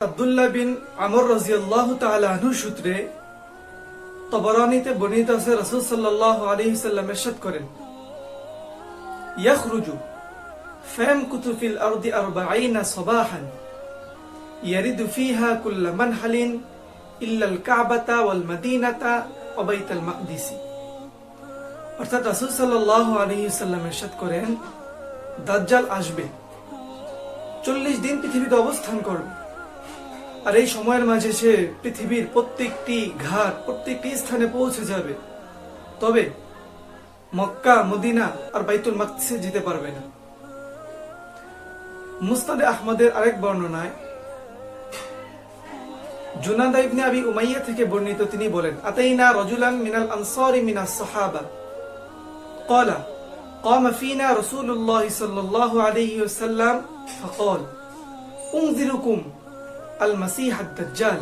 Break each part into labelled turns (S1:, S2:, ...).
S1: আব্দুল্লাহ বিন আমর রাদিয়াল্লাহু তাআলা আনহু সূত্রে তবরানীতে বর্ণিত আছে রাসূল সাল্লাল্লাহু আলাইহি ওয়াসাল্লাম ইরশাদ করেন ইয়াখরুজু ফায়ামকুতু ফিল আরদি 40 সাবাহান ইয়ারিদু ফিহা কুল্লু মানহালিন ইল্লা আল কাবাতা ওয়াল মাদিনাতা ওয়া বাইতুল মাকদিস। অর্থাৎ রাসূল সাল্লাল্লাহু আলাইহি ওয়াসাল্লাম ইরশাদ করেন দাজ্জাল আসবে, 40 দিন পৃথিবীতে অবস্থান করবে, আর এই সময়ের মাঝে সে পৃথিবীর প্রত্যেকটি ঘাট প্রত্যেকটি স্থানে পৌঁছে যাবে, তবে মক্কা মদিনা আর বাইতুল মাকদিসে যেতে পারবে না। মুসনাদে আহমদের আরেক বর্ণনায় জুনাদা ইবনে আবি উমাইয়া থেকে বর্ণিত, তিনি বলেন আতাইনা রাজুলান মিনাল আনসারি মিনাস সাহাবা ক্বালা ক্বামা ফিনা রাসূলুল্লাহ সাল্লাল্লাহু আলাইহি ওয়াসাল্লাম ফাকাল উনযিরুকুম المسيح الدجال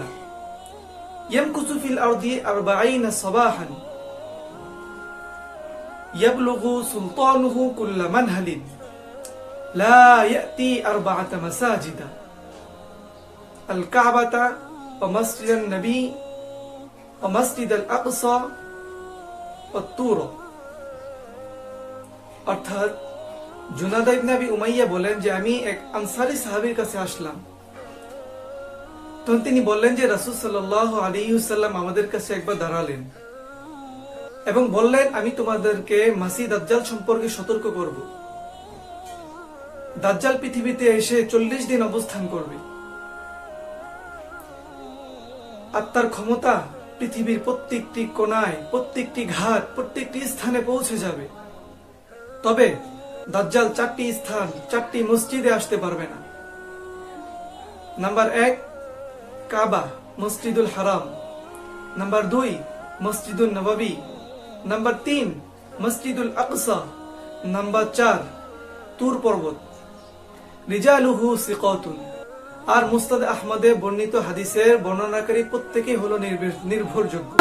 S1: يمكث في الأرض 40 صباحا يبلغ سلطانه كل منهل لا يأتي 4 مساجد الكعبة ومسجد النبي ومسجد الأقصى والطور। অর্থাৎ জুনাদা ইবনে আবি উমাইয়া বলেন যে আমি এক আনসারী সাহাবীর কাছে আসলাম, তখন তিনি বললেন যে রাসূল সাল্লাল্লাহু আলাইহি ওয়াসাল্লাম আমাদের কাছে একবার দাঁড়ালেন এবং বললেন আমি তোমাদেরকে মাসিহ দাজ্জাল সম্পর্কে সতর্ক করব। দাজ্জাল পৃথিবীতে এসে 40 দিন অবস্থান করবে, আর তার ক্ষমতা পৃথিবীর প্রত্যেকটি কোণায় প্রত্যেকটি ঘাট প্রত্যেকটি স্থানে পৌঁছে যাবে, তবে দাজ্জাল 4টি স্থান 4টি মসজিদে আসতে পারবে না। নাম্বার 1 কাবা মসজিদুল হারাম, নাম্বার 2 মসজিদুল নববী, নাম্বার 3 মসজিদুল আকসা, নাম্বার 4 তুর পর্বত। রিজালুহু সিকাতুন। আর মুসনাদ আহমদে বর্ণিত হাদিসের বর্ণনাকারী প্রত্যেকেই হলো নির্ভরযোগ্য।